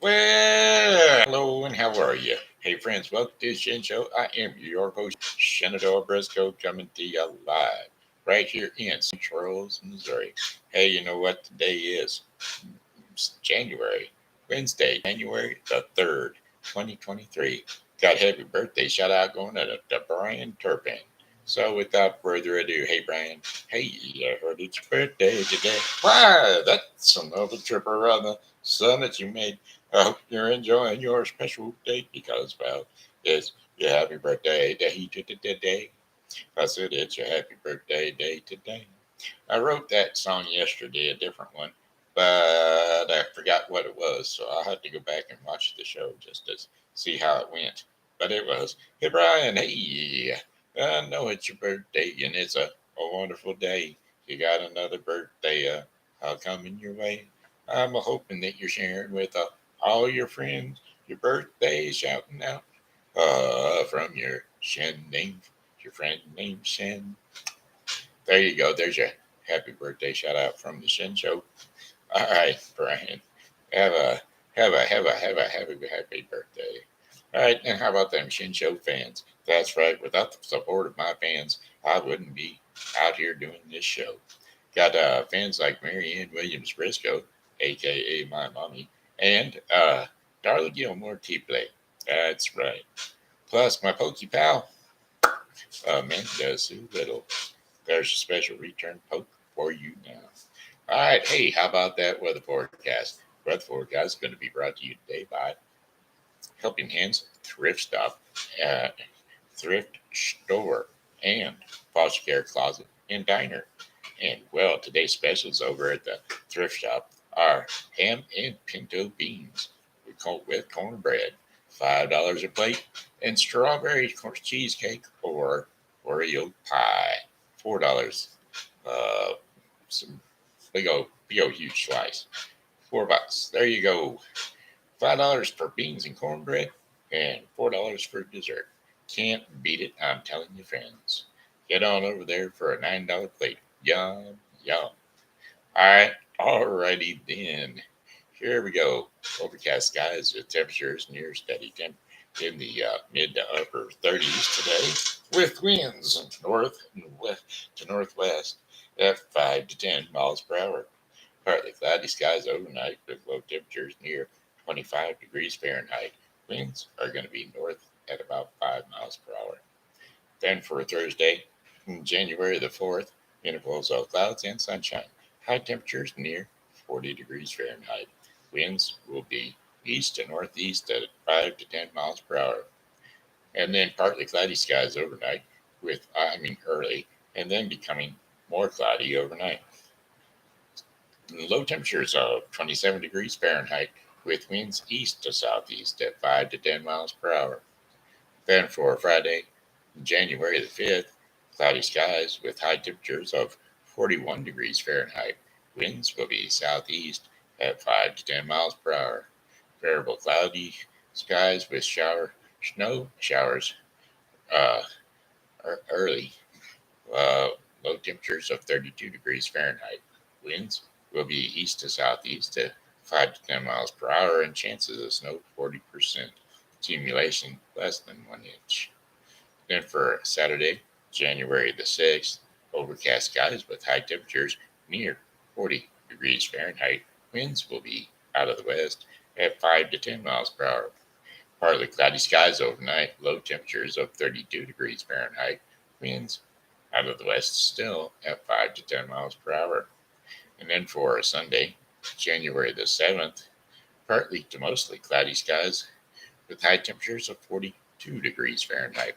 Well, hello and how are you? Hey friends, welcome to the Shen Show. I am your host, Shenandoah Briscoe, coming to you live right here in St. Charles, Missouri. Hey, you know what today is? It's January, Wednesday, January the 3rd, 2023. Got a happy birthday shout out going to Brian Turpen. So without further ado, hey Brian, hey, I heard it's your birthday today. Why, that's another trip around the sun that you made. I hope you're enjoying your special day because, well, it's your happy birthday day today. I said it's your happy birthday day today. I wrote that song yesterday, a different one, but I forgot what it was, so I'll have to go back and watch the show just to see how it went. But it was, hey Brian, hey, I know it's your birthday and it's a wonderful day. You got another birthday coming your way. I'm hoping that you're sharing with all your friends your birthday, shouting out from your your friend named Shen. There you go. There's your happy birthday shout out from the Shen Show. All right, Brian. Have a happy birthday. All right, and how about them Shin Show fans? That's right. Without the support of my fans, I wouldn't be out here doing this show. Got fans like Mary Ann Williams Briscoe, a.k.a. my mommy, and Darla Gilmer Tplay. That's right. Plus my Pokey pal, Amanda Sue Little. There's a special return poke for you now. All right, hey, how about that weather forecast? Weather forecast is going to be brought to you today by Helping Hands Thrift Stop, uh, Thrift Store, and Foster Care Closet and Diner. And well, today's specials over at the thrift shop are ham and pinto beans with cornbread, $5 a plate, and strawberry cheesecake or Oreo pie, $4. Uh, some big old huge slice, $4. There you go. $5 for beans and cornbread, and $4 for dessert. Can't beat it, I'm telling you, friends. Get on over there for a $9 plate. Yum, yum. Alrighty then. Here we go. Overcast skies with temperatures near steady temp in the mid to upper 30s today, with winds north and west to northwest at 5 to 10 miles per hour. Partly cloudy skies overnight with low temperatures near 25 degrees Fahrenheit. Winds are going to be north at about 5 miles per hour. Then for Thursday, January the 4th, intervals of clouds and sunshine. High temperatures near 40 degrees Fahrenheit. Winds will be east to northeast at 5 to 10 miles per hour. And then partly cloudy skies overnight early, and then becoming more cloudy overnight. Low temperatures of 27 degrees Fahrenheit with winds east to southeast at 5 to 10 miles per hour. Then for Friday, January the 5th, cloudy skies with high temperatures of 41 degrees Fahrenheit. Winds will be southeast at 5 to 10 miles per hour. Variable cloudy skies with snow showers uh, early. Uh, Low temperatures of 32 degrees Fahrenheit. Winds will be east to southeast at 5 to 10 miles per hour and chances of snow 40%. Accumulation less than 1 inch. Then for Saturday, January the 6th, overcast skies with high temperatures near 40 degrees Fahrenheit. Winds will be out of the west at 5 to 10 miles per hour. Partly cloudy skies overnight, low temperatures of 32 degrees Fahrenheit. Winds out of the west still at 5 to 10 miles per hour. And then for Sunday, January the 7th, partly to mostly cloudy skies with high temperatures of 42 degrees Fahrenheit.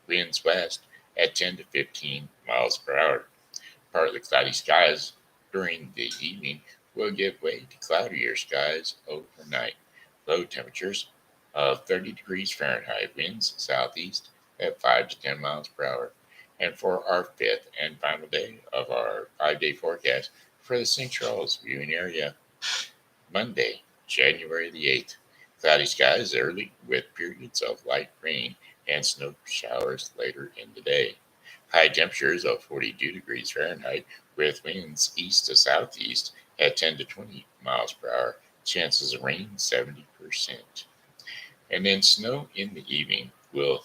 Winds west at 10 to 15 miles per hour. Partly cloudy skies during the evening will give way to cloudier skies overnight. Low temperatures of 30 degrees Fahrenheit. Winds southeast at 5 to 10 miles per hour. And for our fifth and final day of our 5-day forecast for the St. Charles viewing area, Monday, January the 8th. Cloudy skies early with periods of light rain and snow showers later in the day. High temperatures of 42 degrees Fahrenheit with winds east to southeast at 10 to 20 miles per hour. Chances of rain 70%. 80%. And then snow in the evening will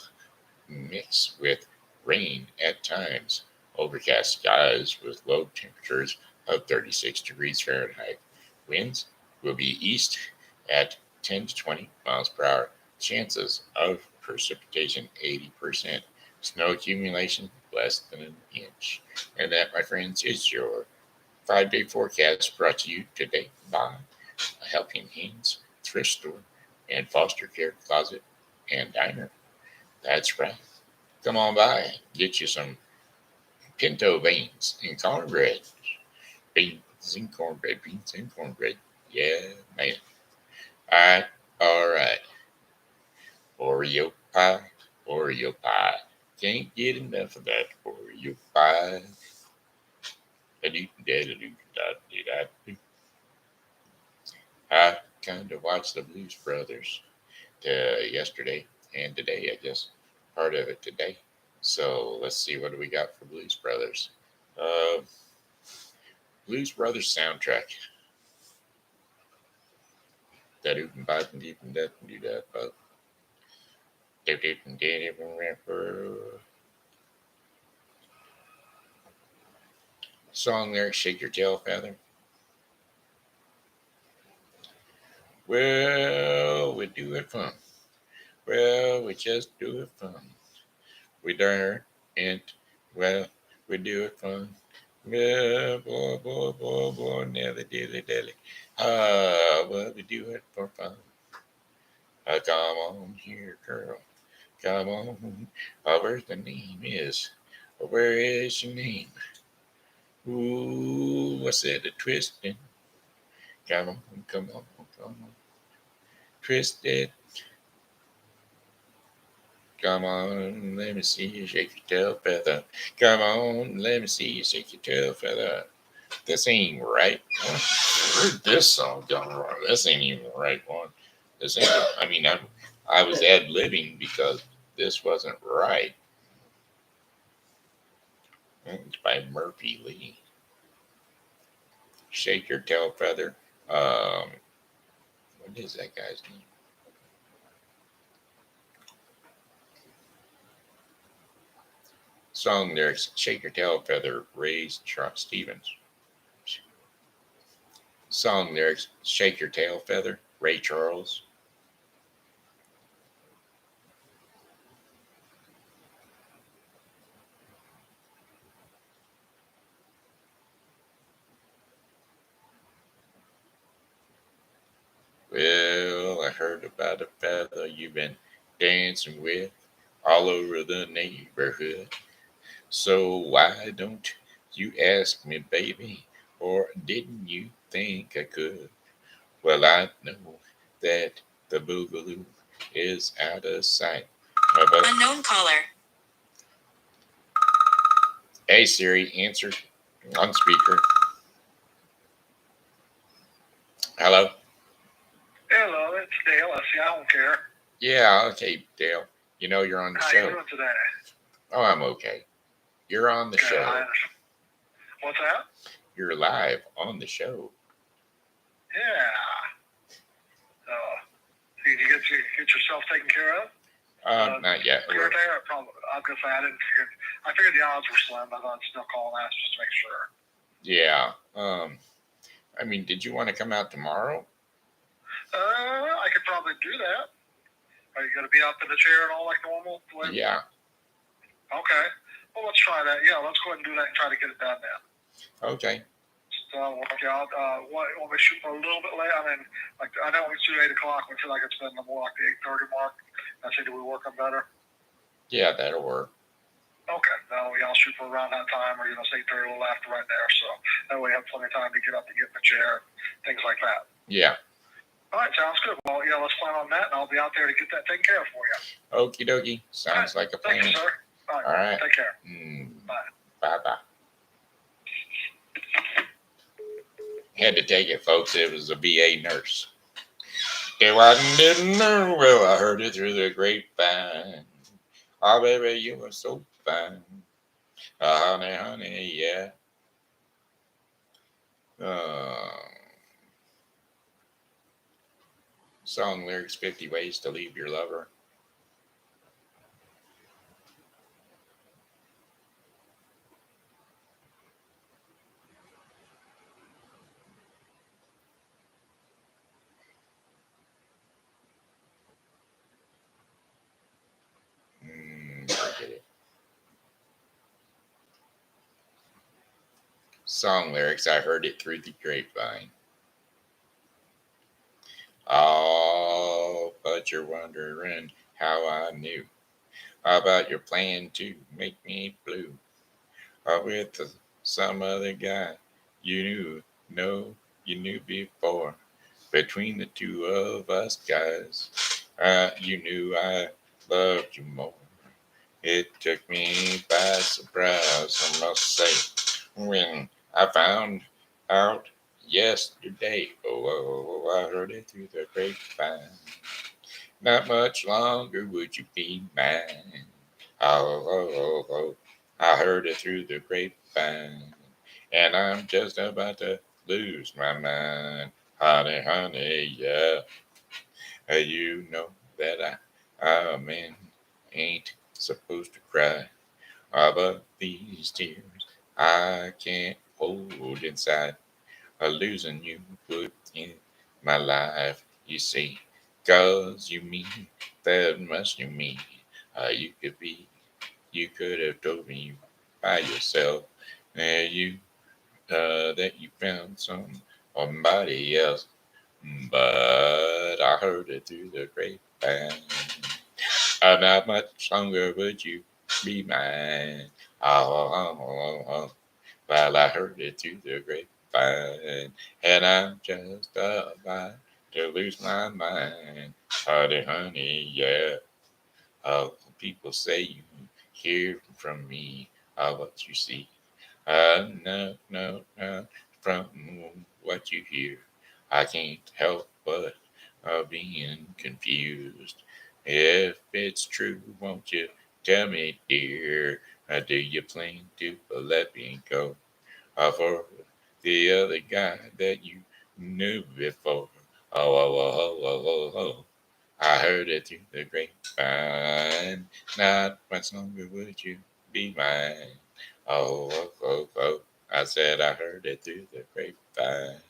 mix with rain at times. Overcast skies with low temperatures of 36 degrees Fahrenheit. Winds will be east at 10 to 20 miles per hour. Chances of precipitation 80%. Snow accumulation less than an inch. And that, my friends, is your 5-day forecast brought to you today by a Helping Hands thrift store and foster care closet and diner. That's right. Come on by, get you some pinto beans and cornbread. Beans and cornbread, beans and cornbread. Yeah, man. All right. Oreo pie, Oreo pie. Can't get enough of that Oreo pie. I kind of watched the Blues Brothers yesterday and today. I guess part of it today. So let's see, what do we got for Blues Brothers? Uh, Blues Brothers soundtrack. That oop bite and deep and that and do that, but song lyrics, shake your tail feather. Well, we do it fun. Well, we just do it fun. We darn it. Well, we do it fun. Well, boy, boy, boy, boy, nelly, dilly, dilly. Well, we do it for fun. Come on here, girl. Come on. Where's the name is? Where is your name? Ooh, what's that? A twisting. Come on, come on, come on. Twist it. Come on, let me see you shake your tail feather. Come on, let me see you shake your tail feather. This ain't right. Where'd this song come from? This ain't even the right one. This ain't. I mean, I was ad libbing because this wasn't right. It's by Murphy Lee. Shake your tail feather. What is that guy's name? Song lyrics: Shake your tail feather. Ray Stevens. Song lyrics: Shake your tail feather. Ray Charles. Well, I heard about a feather you've been dancing with all over the neighborhood. So why don't you ask me, baby? Or didn't you think I could? Well, I know that the boogaloo is out of sight. Unknown caller. Hey Siri, answer on speaker. Hello. Hello, it's Dale. I don't care. Yeah, okay, Dale. You know you're on the show. How you doing today? Oh, I'm okay. You're on the show. What's that? You're live on the show. Yeah. Did you get yourself taken care of? Not yet. You're there. Probably. I was gonna say I figured the odds were slim. I thought I'd still call and ask just to make sure. Yeah. I mean, did you want to come out tomorrow? I could probably do that. Are you gonna be up in the chair and all like normal? Yeah. Okay. Well, let's try that. Yeah, let's go ahead and do that and try to get it done now. Okay. So work out. Want me to shoot for a little bit late? I mean, like I know it's 8 o'clock. We feel like it's been more like the 8:30 mark. I say, do we work on better? Yeah, that'll work. Okay. Now I'll shoot for around that time, or say 8:30, a little after right there. So that way, we have plenty of time to get up and get in the chair, things like that. Yeah. All right, sounds good. Well, yeah, let's plan on that, and I'll be out there to get that taken care of for you. Okie dokie. Sounds like a plan. Thank you, sir. All right. Take care. Bye. Bye. Had to take it, folks. It was a VA nurse. If I didn't know, well, I heard it through the grapevine. Oh, baby, you were so fine. Honey, yeah. Song lyrics 50 Ways to Leave Your Lover. Forget it. Song lyrics, I heard it through the grapevine. Oh, but you're wondering how I knew about your plan to make me blue. With some other guy you knew, no, you knew before. Between the two of us guys, you knew I loved you more. It took me by surprise, I must say, when I found out yesterday. I heard it through the grapevine. Not much longer would you be mine. Oh. I heard it through the grapevine, and I'm just about to lose my mind. Honey, yeah. You know that a man ain't supposed to cry. But these tears I can't hold inside. Losing you put in my life, you see. 'Cause you mean that much to me. You could be, you could have told me by yourself you that you found somebody else. But I heard it through the grapevine. Not much longer would you be mine. Oh. Well, I heard it through the grapevine, and I'm just about to lose my mind. Honey, yeah. People say you hear from me what you see. No. From what you hear, I can't help but being confused. If it's true, won't you tell me, dear? Do you plan to let me go for the other guy that you knew before? Oh. I heard it through the grapevine. Not much longer would you be mine. Oh. I said I heard it through the grapevine.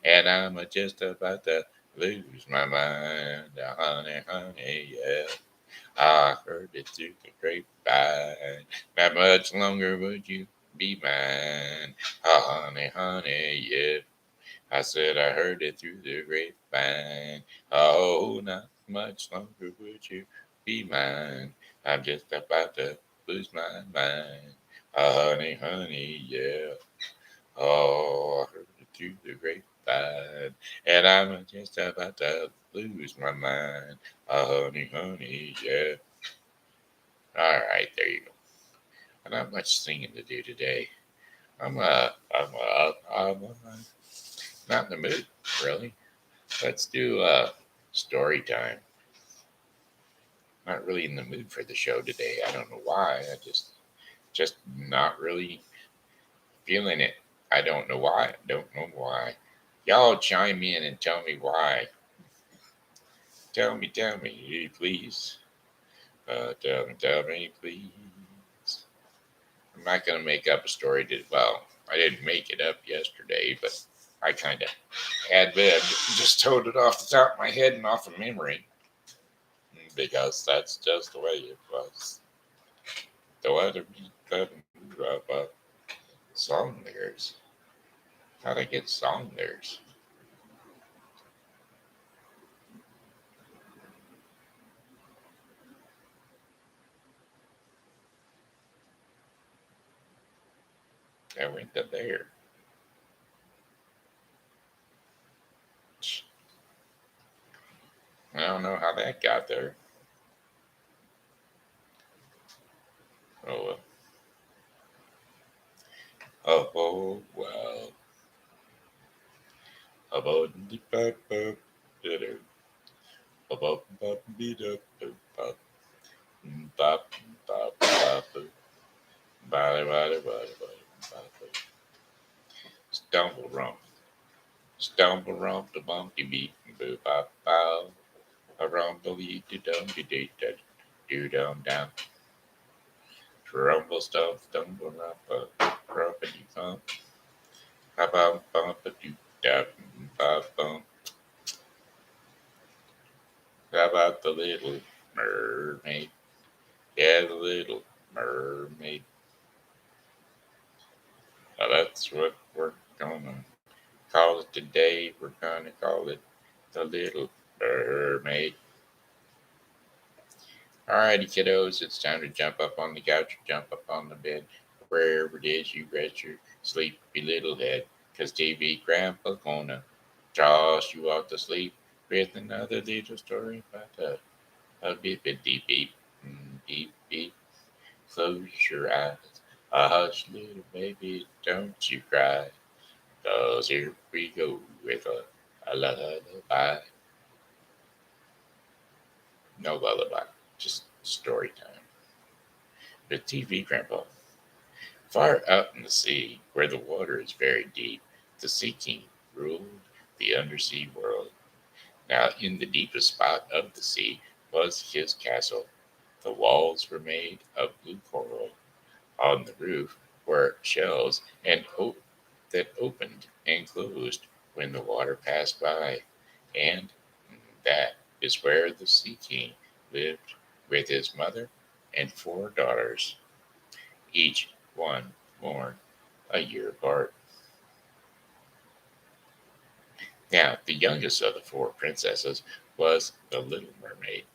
And I'm just about to lose my mind. Honey, yeah. I heard it through the grapevine. Not much longer would you be mine. Honey, yeah. I said I heard it through the grapevine. Oh, not much longer would you be mine. I'm just about to lose my mind. Honey, yeah. Oh, I heard it through the grapevine. And I'm just about to lose my mind. Honey, yeah. All right, there you go. Not much singing to do today. I'm not in the mood, really. Let's do story time. Not really in the mood for the show today. I don't know why. I just not really feeling it. I don't know why. I don't know why. Y'all chime in and tell me why. Tell me, please. Tell me, please. I'm not gonna make up a story. Well, I didn't make it up yesterday, but I kind of just told it off the top of my head and off of memory because that's just the way it was. The weather couldn't drop up song lyrics. How to get song lyrics? I went to there. I don't know how that got there. Oh, well. About the pop, about beat up, pop, pop, pop, body, stumble rump, the bumpy beat, boo, pop, pow. Rumbly do dum de dee do dum down. Rumble stump stumble rumpa rumpity bump. Ba bum bump a doo da ba bum. How about the little mermaid? Yeah, the little mermaid. Now that's what we're gonna call it today. We're gonna call it the little mermaid. Alrighty, kiddos, it's time to jump up on the couch, jump up on the bed, wherever it is you rest your sleepy little head. 'Cause TV Grandpa gonna toss you off to sleep with another little story about a beep beep beep beep beep. Close your eyes, hush, little baby, don't you cry. 'Cause here we go with a lullaby. No lullaby, just story time. The TV Grandpa. Far out in the sea, where the water is very deep, the Sea King ruled the undersea world. Now, in the deepest spot of the sea was his castle. The walls were made of blue coral. On the roof were shelves that opened and closed when the water passed by. And that is where the Sea King lived with his mother and four daughters, each one born a year apart. Now, the youngest of the four princesses was the Little Mermaid,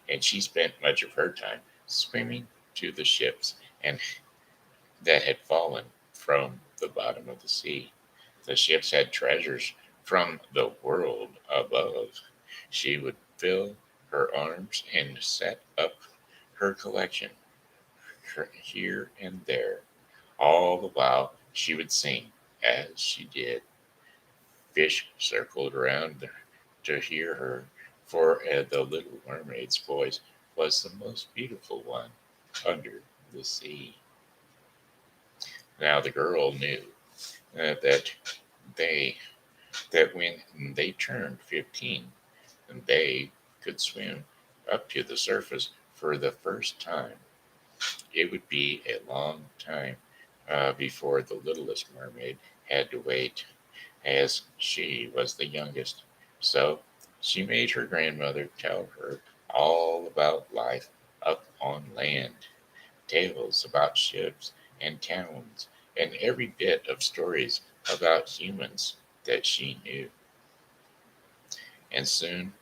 and she spent much of her time swimming to the ships and that had fallen from the bottom of the sea. The ships had treasures from the world above. She would fill her arms and set up her collection here and there. All the while she would sing as she did. Fish circled around to hear her, for the little mermaid's voice was the most beautiful one under the sea. Now the girl knew that they that when they turned 15, they could swim up to the surface for the first time. It would be a long time before the littlest mermaid had to wait, as she was the youngest. So she made her grandmother tell her all about life up on land, tales about ships and towns, and every bit of stories about humans that she knew. And soon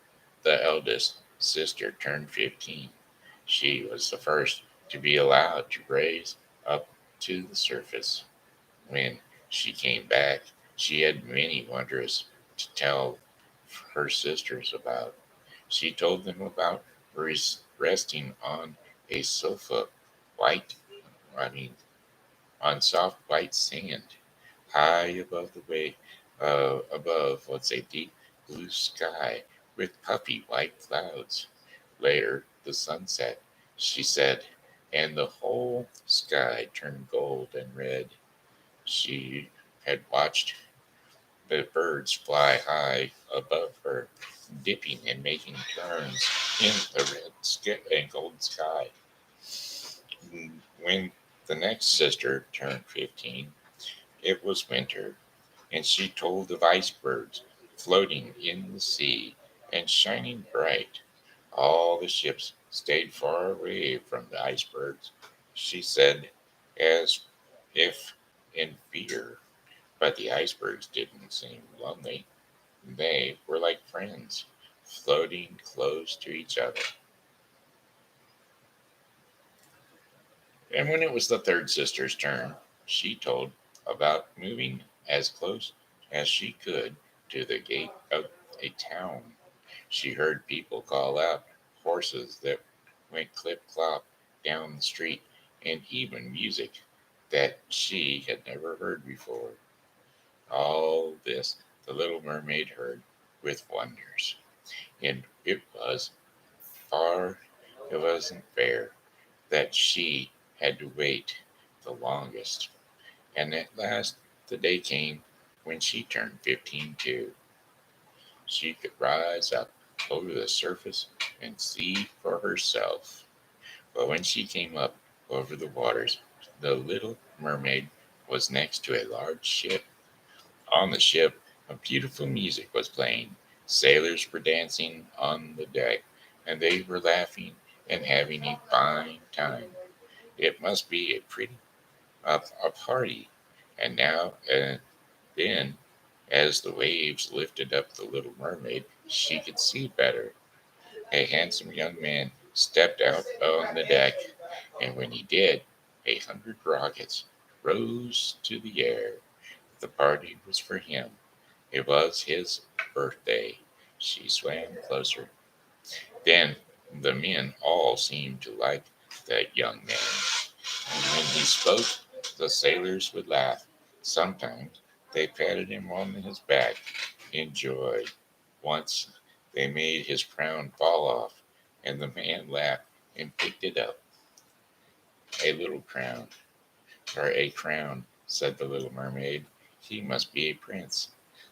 the eldest sister turned 15. She was the first to be allowed to raise up to the surface. When she came back, she had many wonders to tell her sisters about. She told them about resting on a sofa, white, I mean, on soft white sand, high above the way, above, let's say, deep blue sky with puffy white clouds. Later, the sun set, she said, and the whole sky turned gold and red. She had watched the birds fly high above her, dipping and making turns in the red and golden sky. When the next sister turned 15, it was winter, and she told of icebergs floating in the sea and shining bright. All the ships stayed far away from the icebergs, she said, as if in fear. But the icebergs didn't seem lonely. They were like friends, floating close to each other. And when it was the third sister's turn, she told about moving as close as she could to the gate of a town. She heard people call out, horses that went clip clop down the street, and even music that she had never heard before. All this the little mermaid heard with wonders, and far, it wasn't fair that she had to wait the longest. And at last the day came when she turned 15 too. She could rise up over the surface and see for herself. But when she came up over the waters, the little mermaid was next to a large ship. On the ship, a beautiful music was playing. Sailors were dancing on the deck, and they were laughing and having a fine time. It must be a pretty a party. And now and then, as the waves lifted up the little mermaid, she could see better. A handsome young man stepped out on the deck, and when he did, 100 rockets rose to the air. The party was for him. It was his birthday. She swam closer. Then the men all seemed to like that young man. And when he spoke, the sailors would laugh. Sometimes they patted him on his back in joy. Once they made his crown fall off, and the man laughed and picked it up. A little crown, or a crown, said the little mermaid. He must be a prince.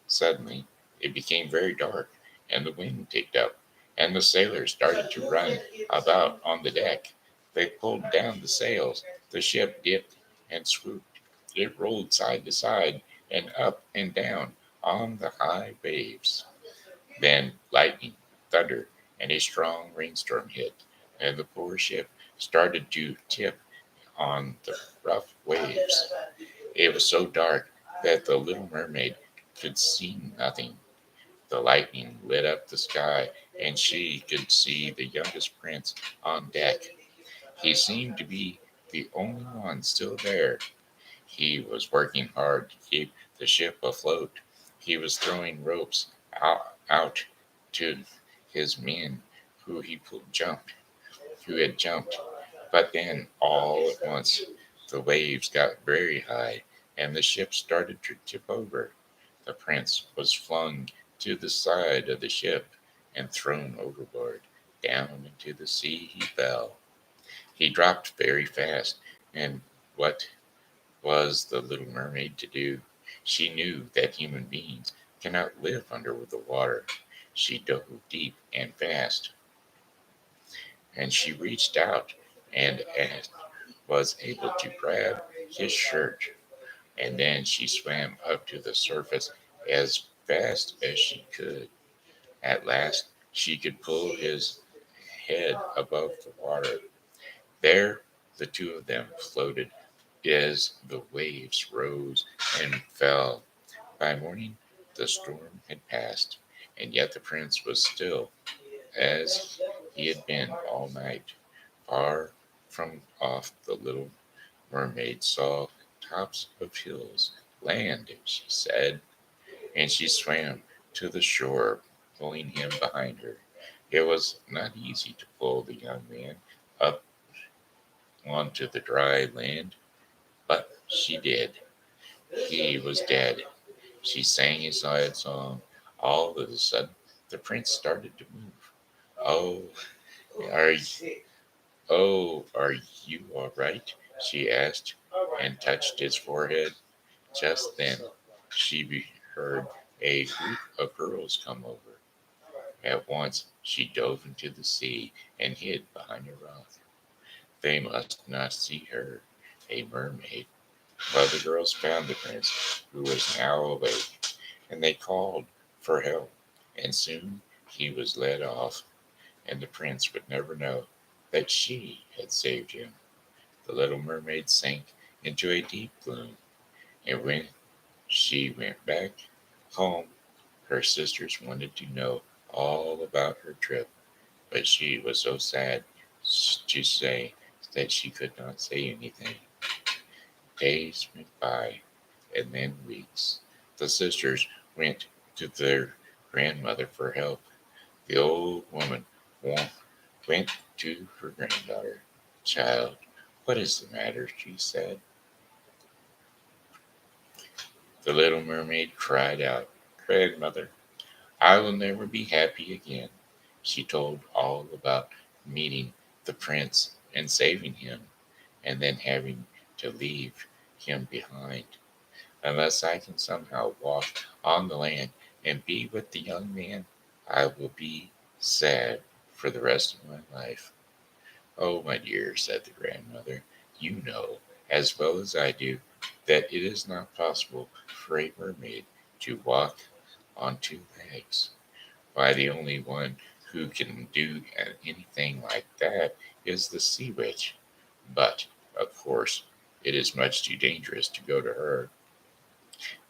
Suddenly it became very dark, and the wind picked up, and the sailors started to run about on the deck. They pulled down the sails. The ship dipped and swooped. It rolled side to side and up and down on the high waves. Then lightning, thunder, and a strong rainstorm hit, and the poor ship started to tip on the rough waves. It was so dark that the little mermaid could see nothing. The lightning lit up the sky, and she could see the youngest prince on deck. He seemed to be the only one still there. He was working hard to keep the ship afloat. He was throwing ropes out to his men who he jumped, who had jumped. But then, all at once, the waves got very high, and the ship started to tip over. The prince was flung to the side of the ship and thrown overboard. Down into the sea he fell. He dropped very fast, and what was the little mermaid to do? She knew that human beings cannot live under the water. She dove deep and fast, and she reached out and was able to grab his shirt, and then she swam up to the surface as fast as she could. At last, she could pull his head above the water. There, the two of them floated as the waves rose and fell. By morning, the storm had passed, and yet the prince was still as he had been all night. Far from off, the little mermaid saw tops of hills. Land, she said, and she swam to the shore, pulling him behind her. It was not easy to pull the young man up onto the dry land, but she did. He was dead. She sang a sad song. All of a sudden, the prince started to move. Oh, are are you all right? She asked, and touched his forehead. Just then, heard a group of girls come over. At once, she dove into the sea and hid behind a rock. They must not see her, a mermaid. But the girls found the prince, who was now awake, and they called for help. And soon he was led off, and the prince would never know that she had saved him. The little mermaid sank into a deep gloom, and when she went back home, her sisters wanted to know all about her trip, but she was so sad to say that she could not say anything. Days went by, and then weeks. The sisters went to their grandmother for help. The old woman went to her granddaughter. Child, what is the matter? She said. The little mermaid cried out, Grandmother, I will never be happy again. She told all about meeting the prince and saving him, and then having to leave him behind. Unless I can somehow walk on the land and be with the young man, I will be sad for the rest of my life. Oh, my dear, said the grandmother, you know as well as I do that it is not possible for a mermaid to walk on two legs. Why, the only one who can do anything like that is the sea witch. But, of course, it is much too dangerous to go to her.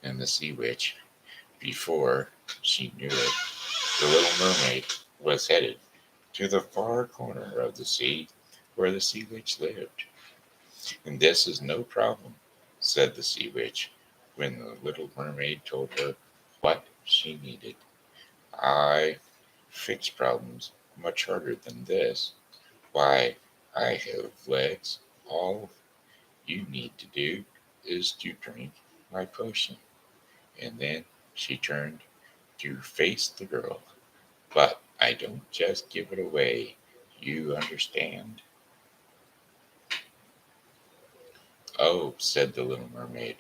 And the sea witch, before she knew it, the little mermaid was headed to the far corner of the sea where the sea witch lived. And this is no problem, said the sea witch, when the little mermaid told her what she needed. I fix problems much harder than this. Why, I have legs. All you need to do is to drink my potion. And then she turned to face the girl. But I don't just give it away. You understand? Oh, said the little mermaid,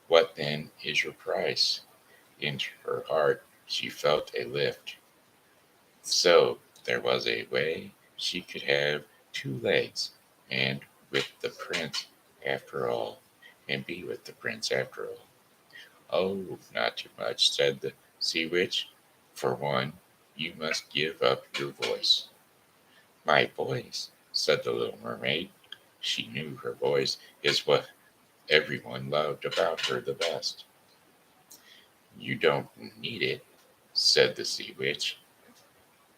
what then is your price? In her heart she felt a lift. So there was a way she could have two legs and with the prince after all, and be with the prince after all. Oh, not too much, said the sea witch. For one, you must give up your voice. My voice, said the little mermaid. She knew her voice is what everyone loved about her the best. You don't need it, said the sea witch.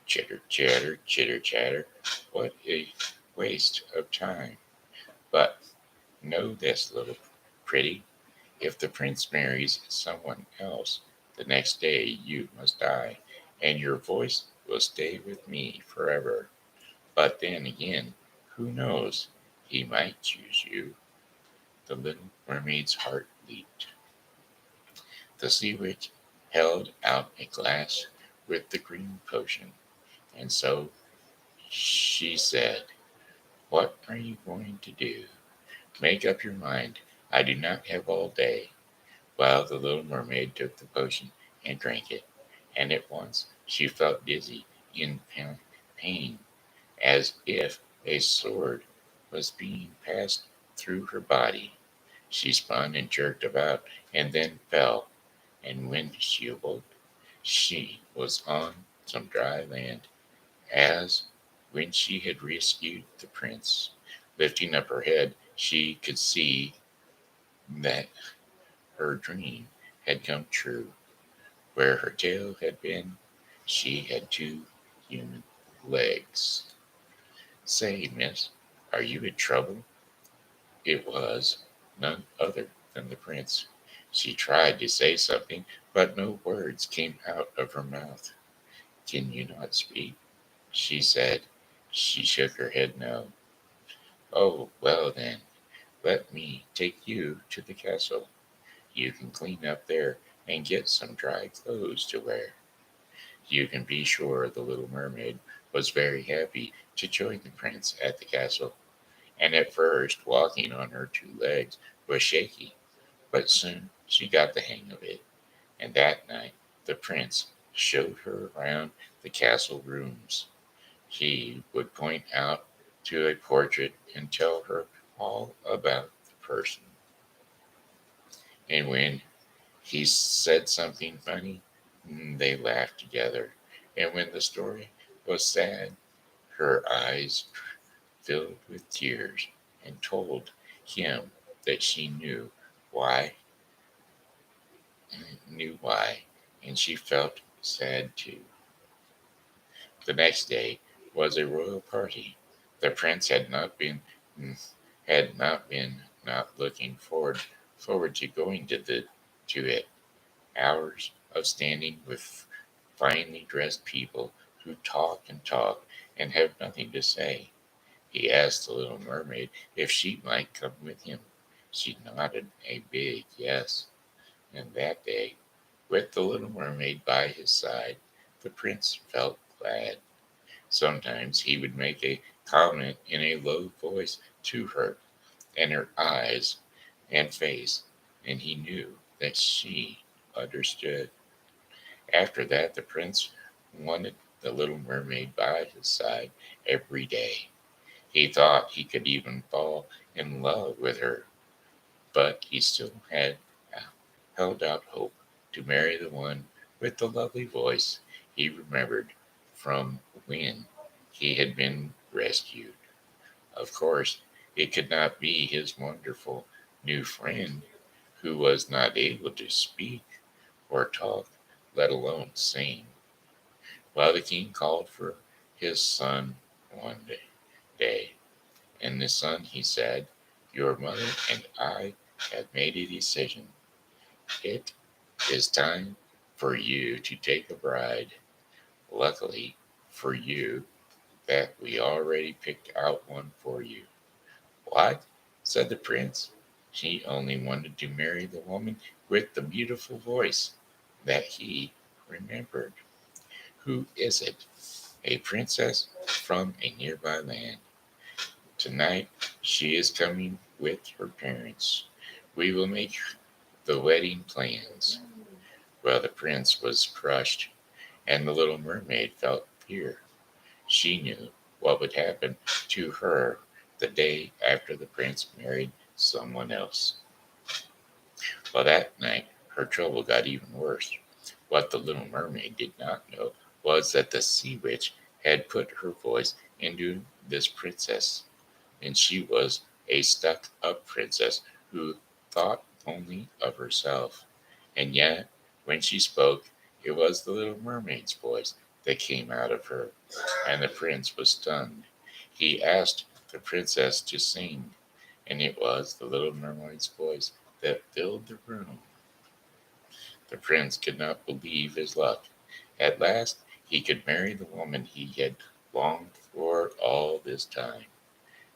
Chitter chatter, chitter chatter. What a waste of time. But know this, little pretty. If the prince marries someone else, the next day you must die, and your voice will stay with me forever. But then again, who knows? He might choose you. The little mermaid's heart leaped. The sea witch held out a glass with the green potion, and so she said, what are you going to do? Make up your mind. I do not have all day. Well, the little mermaid took the potion and drank it, and at once she felt dizzy in pain, as if a sword was being passed through her body. She spun and jerked about, and then fell, and when she awoke, she was on some dry land, as when she had rescued the prince. Lifting up her head, she could see that her dream had come true. Where her tail had been, she had two human legs. Say, miss, are you in trouble? It was none other than the prince. She tried to say something, but no words came out of her mouth. Can you not speak? She said. She shook her head no. Oh, well then, let me take you to the castle. You can clean up there and get some dry clothes to wear. You can be sure the little mermaid was very happy to join the prince at the castle, and at first walking on her two legs was shaky, but soon she got the hang of it, and that night the prince showed her around the castle rooms. He would point out to a portrait and tell her all about the person. And when he said something funny, they laughed together. And when the story was sad, her eyes filled with tears and told him that she why, knew why, and she felt sad too. The next day was a royal party. The prince mm, had not been not looking forward to going to it. Hours of standing with finely dressed people who talk and talk and have nothing to say. He asked the little mermaid if she might come with him. She nodded a big yes, and that day, with the little mermaid by his side, the prince felt glad. Sometimes he would make a comment in a low voice to her, and her eyes and face, and he knew that she understood. After that, the prince wanted the little mermaid by his side every day. He thought he could even fall in love with her, but he still had held out hope to marry the one with the lovely voice he remembered from when he had been rescued. Of course, it could not be his wonderful new friend who was not able to speak or talk, let alone sing. Well, the king called for his son one day, and the son, he said, "Your mother and I have made a decision. It is time for you to take a bride. Luckily for you that we already picked out one for you." "What?" said the prince. She only wanted to marry the woman with the beautiful voice that he remembered. "Who is it?" "A princess from a nearby land. Tonight she is coming with her parents. We will make the wedding plans." Well, the prince was crushed, and the little mermaid felt fear. She knew what would happen to her the day after the prince married someone else. Well, that night her trouble got even worse. What the little mermaid did not know was that the sea witch had put her voice into this princess, and she was a stuck up princess who thought only of herself. And yet, when she spoke, it was the little mermaid's voice that came out of her, and the prince was stunned. He asked the princess to sing, and it was the little mermaid's voice that filled the room. The prince could not believe his luck. At last, he could marry the woman he had longed for all this time.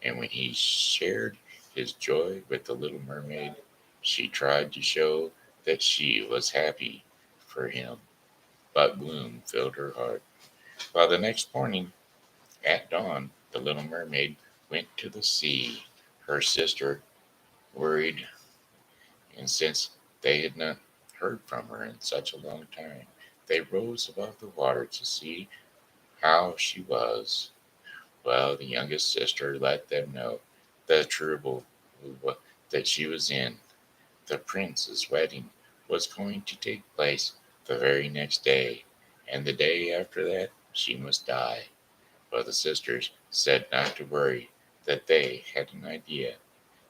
And when he shared his joy with the little mermaid, she tried to show that she was happy for him. But gloom filled her heart. While the next morning, at dawn, the little mermaid went to the sea. Her sister worried, and since they had not heard from her in such a long time, they rose above the water to see how she was. Well, the youngest sister let them know the trouble that she was in. The prince's wedding was going to take place the very next day, and the day after that she must die. But the sisters said not to worry, that they had an idea.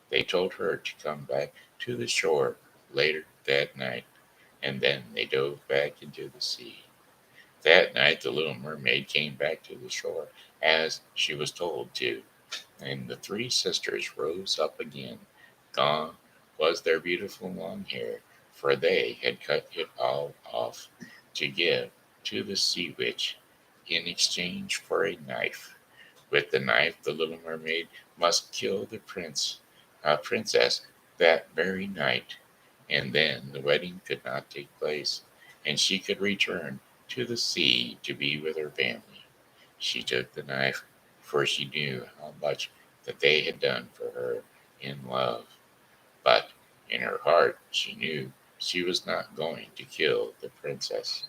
They told her to come back to the shore later that night, and then they dove back into the sea. That night the little mermaid came back to the shore as she was told to, and the three sisters rose up again. Gone was their beautiful long hair, for they had cut it all off to give to the sea witch in exchange for a knife. With the knife, the little mermaid must kill the princess that very night, and then the wedding could not take place, and she could return to the sea to be with her family. She took the knife, for she knew how much that they had done for her in love. But in her heart, she knew she was not going to kill the princess.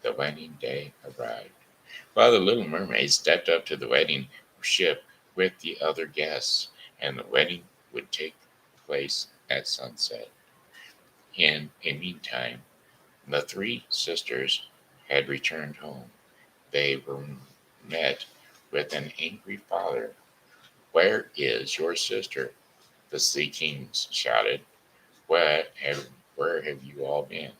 The wedding day arrived. While the little mermaid stepped up to the wedding ship with the other guests, and the wedding would take place at sunset. In a meantime, the three sisters had returned home. They were met with an angry father. "Where is your sister?" the sea kings shouted. Where have you all been?"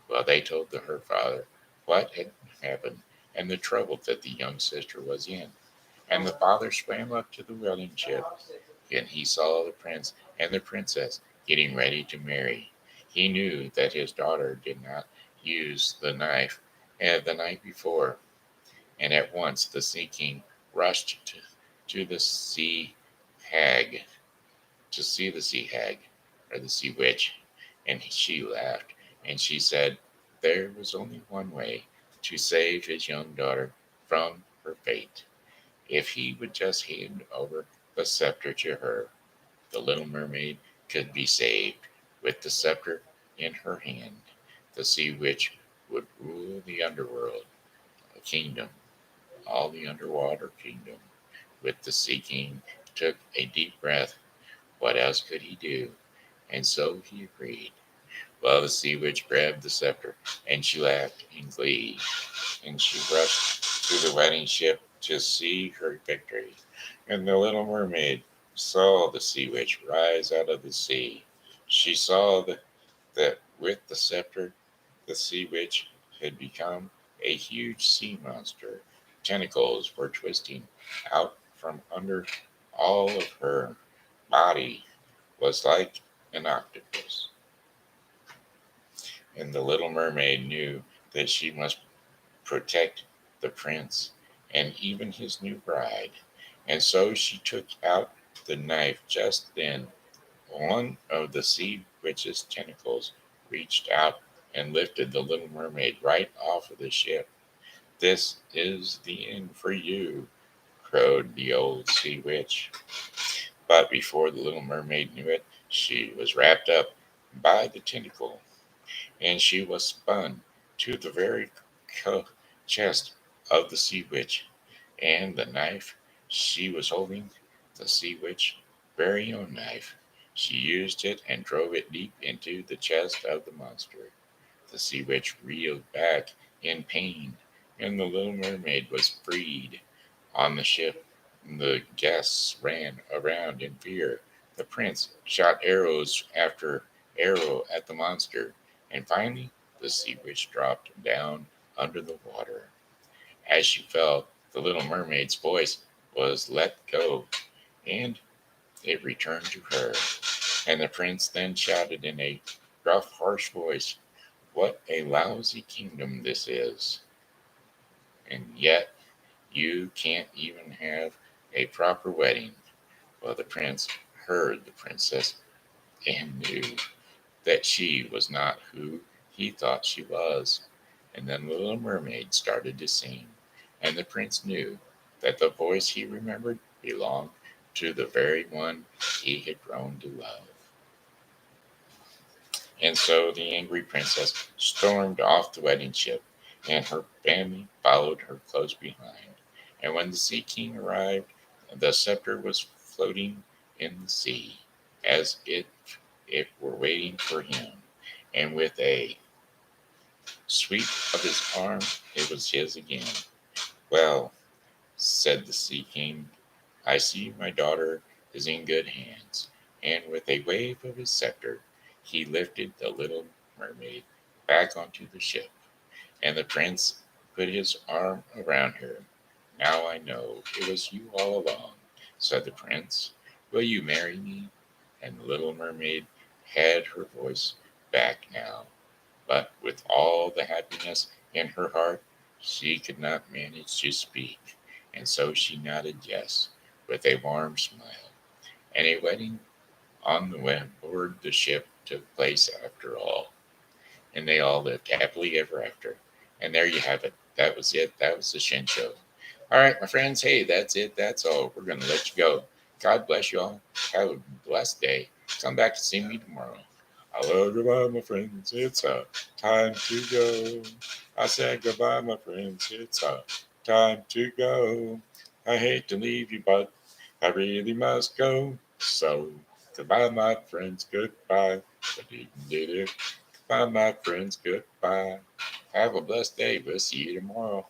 Well, they told her father what had happened and the trouble that the young sister was in. And the father swam up to the wedding ship, and he saw the prince and the princess getting ready to marry. He knew that his daughter did not use the knife the night before, and at once the sea king rushed to the sea hag to see the sea hag, or the sea witch, and she laughed, and she said there was only one way to save his young daughter from her fate. If he would just hand over the scepter to her, the little mermaid could be saved. With the scepter in her hand, the sea witch would rule the underworld, a kingdom, all the underwater kingdom. With the Sea King took a deep breath. What else could he do? And so he agreed. Well, the Sea Witch grabbed the scepter, and she laughed in glee, and she rushed to the wedding ship to see her victory. And the little mermaid saw the Sea Witch rise out of the sea. She saw that with the scepter, the Sea Witch had become a huge sea monster. Tentacles were twisting out from under all of her body was like an octopus. And the little mermaid knew that she must protect the prince and even his new bride. And so she took out the knife. Just then, one of the sea witch's tentacles reached out and lifted the little mermaid right off of the ship. This is the end for you, crowed the old sea witch. But before the little mermaid knew it, she was wrapped up by the tentacle, and she was spun to the very chest of the sea witch, and the knife she was holding, the sea witch very own knife, she used it and drove it deep into the chest of the monster. The sea witch reeled back in pain, and the little mermaid was freed. On the ship, the guests ran around in fear. The prince shot arrows after arrow at the monster, and finally the sea witch dropped down under the water. As she fell, the little mermaid's voice was let go, and it returned to her. And the prince then shouted in a gruff, harsh voice, "What a lousy kingdom this is! And yet you can't even have a proper wedding." Well, the prince heard the princess and knew that she was not who he thought she was. And then the little mermaid started to sing, and the prince knew that the voice he remembered belonged to the very one he had grown to love. And so the angry princess stormed off the wedding ship, and her family followed her close behind. And when the Sea King arrived, the scepter was floating in the sea, as if it were waiting for him. And with a sweep of his arm, it was his again. "Well," said the Sea King, "I see my daughter is in good hands." And with a wave of his scepter, he lifted the little mermaid back onto the ship. And the prince put his arm around her. "Now I know it was you all along," said the prince. "Will you marry me?" And the little mermaid had her voice back now. But with all the happiness in her heart, she could not manage to speak, and so she nodded yes, with a warm smile. And a wedding on the way aboard the ship took place after all, and they all lived happily ever after. And there you have it. That was it. That was the Shen Show. All right, my friends. Hey, that's it. That's all. We're going to let you go. God bless you all. Have a blessed day. Come back to see me tomorrow. I love goodbye, my friends. It's time to go. I said goodbye, my friends. It's time to go. I hate to leave you, but I really must go. So goodbye, my friends. Goodbye. Goodbye, my friends. Goodbye. Have a blessed day. We'll see you tomorrow.